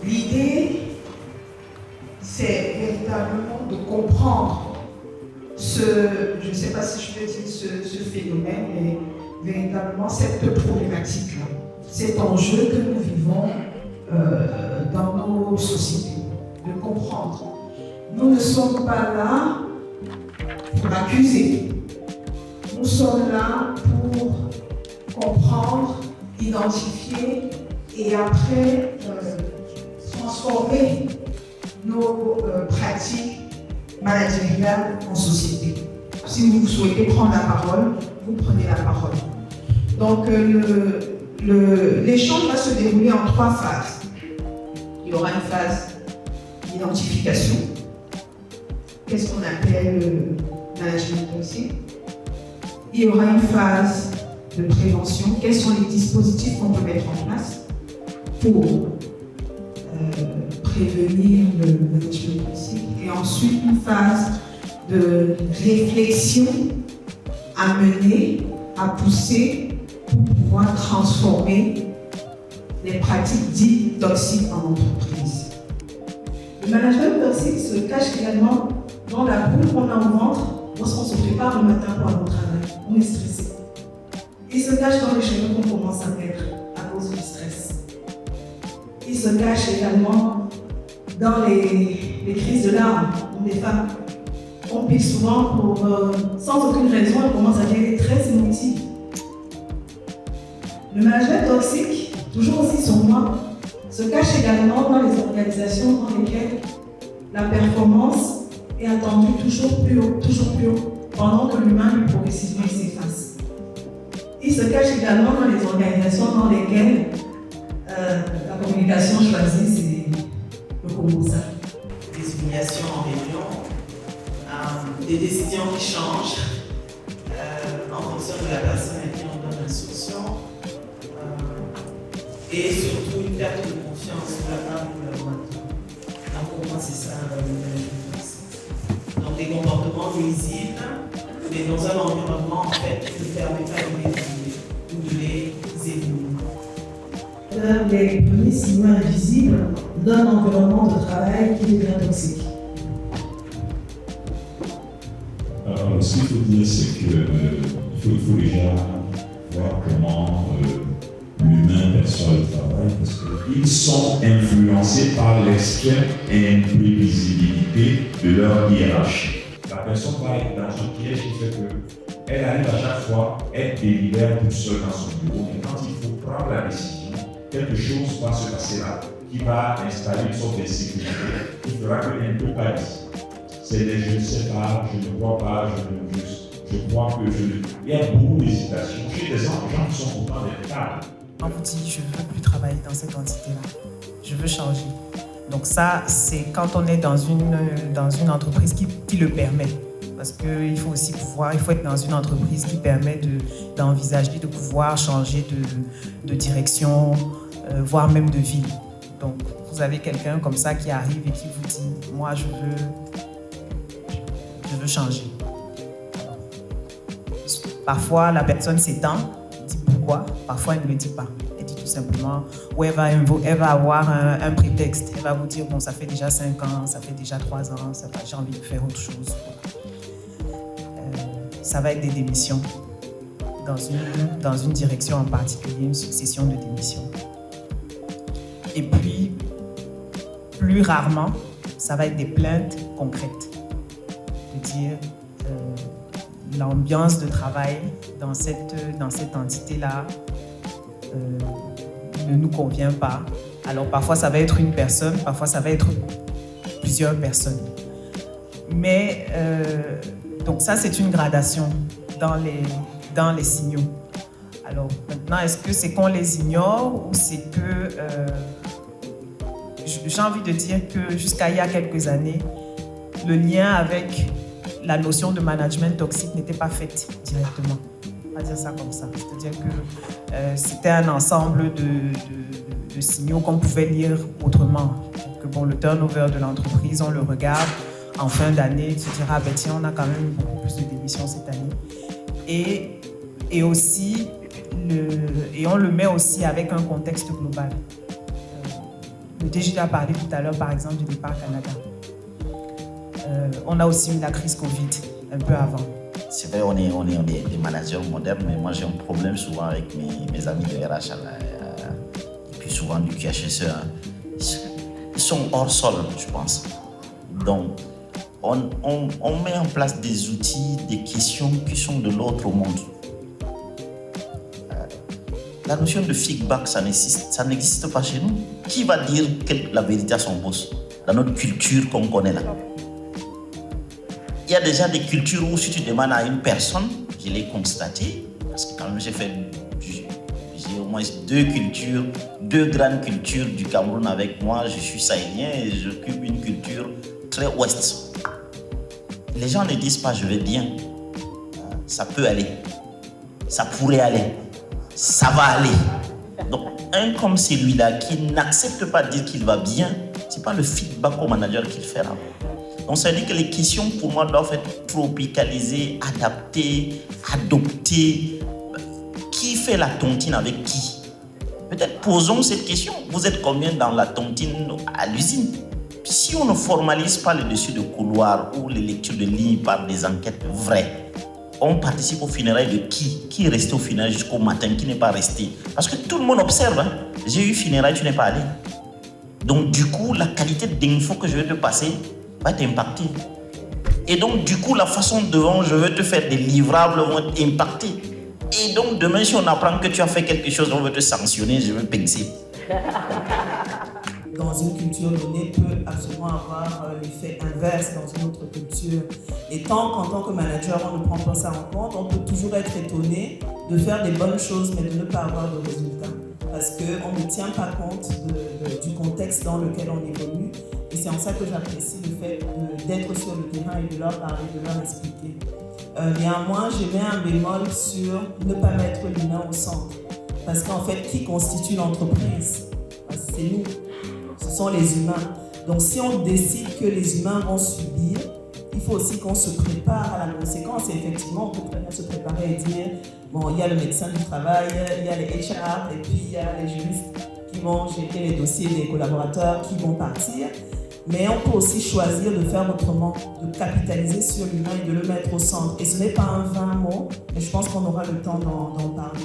L'idée, c'est véritablement de comprendre je ne sais pas si je peux dire ce phénomène, mais véritablement cette problématique-là, cet enjeu que nous vivons dans nos sociétés, de comprendre. Nous ne sommes pas là pour accuser, nous sommes là pour comprendre, identifier et après transformer nos pratiques managériales en société. Si vous souhaitez prendre la parole, vous prenez la parole. Donc l'échange va se dérouler en 3 phases. Il y aura une phase d'identification. Qu'est-ce qu'on appelle management toxique? Il y aura une phase de prévention. Quels sont les dispositifs qu'on peut mettre en place pour prévenir le management toxique? Et ensuite, une phase de réflexion à mener, à pousser pour pouvoir transformer les pratiques dites toxiques en entreprise. Le management toxique se cache également dans la boule qu'on a au ventre lorsqu'on se prépare le matin pour aller au travail. On est stressé. Il se cache dans les cheveux qu'on commence à perdre à cause du stress. Il se cache également dans les crises de larmes des femmes. On pique souvent sans aucune raison, on commence à devenir très émotive. Le management toxique, toujours aussi sur moi, se cache également dans les organisations dans lesquelles la performance est attendue toujours plus haut, pendant que l'humain lui progressivement s'efface. Il se cache également dans les organisations dans lesquelles la communication choisie, c'est le commensal. Des humiliations en réunion, des décisions qui changent en fonction de la personne à qui on donne l'instruction, et surtout une perte de confiance de la part du collaborateur. Donc pour moi c'est ça le management. Donc des comportements nuisibles, mais dans un environnement en fait qui ne permet pas de les éliminer ou de les éliminer. Les premiers signaux invisibles d'un environnement de travail qui devient toxique. Alors, ce qu'il faut dire, c'est qu'il faut déjà voir comment l'humain perçoit le travail, parce qu'ils sont influencés par l'extrême imprévisibilité de leur hiérarchie. La personne va être dans un piège qui fait qu'elle arrive à chaque fois, elle délibère toute seule dans son bureau, mais quand il faut prendre la décision, quelque chose va se passer là, qui va installer une sorte de sécurité, qui fera qu'elle ne peut pas dire. C'est des je ne sais pas, je ne crois pas, je crois que je ne. Il y a beaucoup d'hésitation. Chez des gens qui sont pourtant des cadres. On vous dit, je ne veux plus travailler dans cette entité-là. Je veux changer. Donc ça, c'est quand on est dans une entreprise qui le permet. Parce qu'il faut aussi il faut être dans une entreprise qui permet d'envisager de pouvoir changer de direction, voire même de ville. Donc vous avez quelqu'un comme ça qui arrive et qui vous dit, moi je veux changer. Parfois la personne s'étend, dit pourquoi, parfois elle ne le dit pas. Elle dit tout simplement, ou elle va avoir un prétexte. Elle va vous dire, bon ça fait déjà 5 ans, ça fait déjà 3 ans, j'ai envie de faire autre chose. Ça va être des démissions dans une direction en particulier, une succession de démissions. Et puis, plus rarement, ça va être des plaintes concrètes. De dire l'ambiance de travail dans cette entité-là ne nous convient pas. Alors parfois, ça va être une personne, parfois, ça va être plusieurs personnes. Mais donc ça, c'est une gradation dans les signaux. Alors maintenant, est-ce que c'est qu'on les ignore ou c'est que... j'ai envie de dire que jusqu'à il y a quelques années, le lien avec la notion de management toxique n'était pas fait directement. On va dire ça comme ça. C'est-à-dire que c'était un ensemble de signaux qu'on pouvait lire autrement. Que bon, le turnover de l'entreprise, on le regarde en fin d'année, se dira, ah ben tiens, on a quand même beaucoup plus de démissions cette année. Et aussi et on le met aussi avec un contexte global. Le DG a parlé tout à l'heure, par exemple, du départ Canada. On a aussi eu la crise Covid un peu avant. C'est vrai, on est des managers modernes, mais moi j'ai un problème souvent avec mes amis de RH et puis souvent du QHSE. Ils sont hors sol, je pense. Donc, on met en place des outils, des questions qui sont de l'autre monde. La notion de feedback, ça n'existe pas chez nous. Qui va dire la vérité à son boss dans notre culture qu'on connaît là? Il y a déjà des cultures où si tu demandes à une personne, je l'ai constaté, parce que quand même j'ai au moins deux grandes cultures du Cameroun avec moi. Je suis sahélien et j'occupe une culture très ouest. Les gens ne disent pas je vais bien. Ça peut aller. Ça pourrait aller. Ça va aller. Donc un comme celui-là qui n'accepte pas de dire qu'il va bien, c'est pas le feedback au manager qu'il fera. Donc ça veut dire que les questions pour moi doivent être tropicalisées, adaptées, adoptées. Qui fait la tontine avec qui? Peut-être posons cette question. Vous êtes combien dans la tontine à l'usine? Si on ne formalise pas le dessus de couloir ou les lectures de lignes par des enquêtes vraies, on participe aux funérailles de qui est resté au funérailles jusqu'au matin, qui n'est pas resté. Parce que tout le monde observe. Hein? J'ai eu funérailles, tu n'es pas allé. Donc du coup, la qualité d'info que je vais te passer va être impactée. Et donc du coup, la façon dont je vais te faire des livrables vont être impactées. Et donc demain, si on apprend que tu as fait quelque chose, on veut te sanctionner, je veux pincer. Dans une culture donnée peut absolument avoir l'effet inverse dans une autre culture. Et tant qu'en tant que manager, on ne prend pas ça en compte, on peut toujours être étonné de faire des bonnes choses, mais de ne pas avoir de résultats. Parce qu'on ne tient pas compte du contexte dans lequel on évolue. Et c'est en ça que j'apprécie le fait d'être sur le terrain et de leur parler, de leur expliquer. Néanmoins, je mets un bémol sur ne pas mettre l'humain au centre. Parce qu'en fait, qui constitue l'entreprise? C'est nous. Ce sont les humains. Donc si on décide que les humains vont subir, il faut aussi qu'on se prépare à la conséquence. Et effectivement, on peut très bien se préparer et dire, bon, il y a le médecin du travail, il y a les HR, et puis il y a les juristes qui vont gérer les dossiers des collaborateurs qui vont partir. Mais on peut aussi choisir de faire autrement, de capitaliser sur l'humain et de le mettre au centre. Et ce n'est pas un vain mot, mais je pense qu'on aura le temps d'en parler.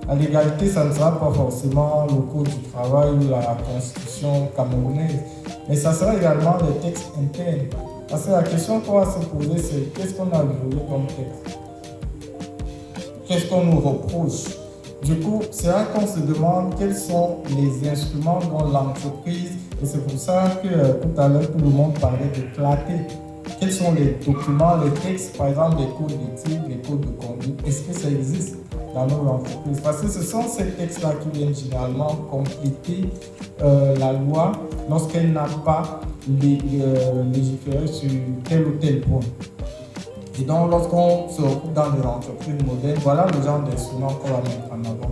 La légalité, ça ne sera pas forcément le code du travail ou la constitution camerounaise, mais ça sera également les textes internes. Parce que la question qu'on va se poser, c'est qu'est-ce qu'on a violé comme texte? Qu'est-ce qu'on nous reproche? Du coup, c'est là qu'on se demande quels sont les instruments dont l'entreprise, et c'est pour ça que tout à l'heure, tout le monde parlait de clarté. Quels sont les documents, les textes, par exemple les codes d'éthique, les codes de conduite, est-ce que ça existe dans nos entreprises? Parce que ce sont ces textes-là qui viennent généralement compléter la loi lorsqu'elle n'a pas légiféré sur tel ou tel point. Et donc, lorsqu'on se retrouve dans des entreprises modernes, voilà le genre d'instruments qu'on va mettre en avant.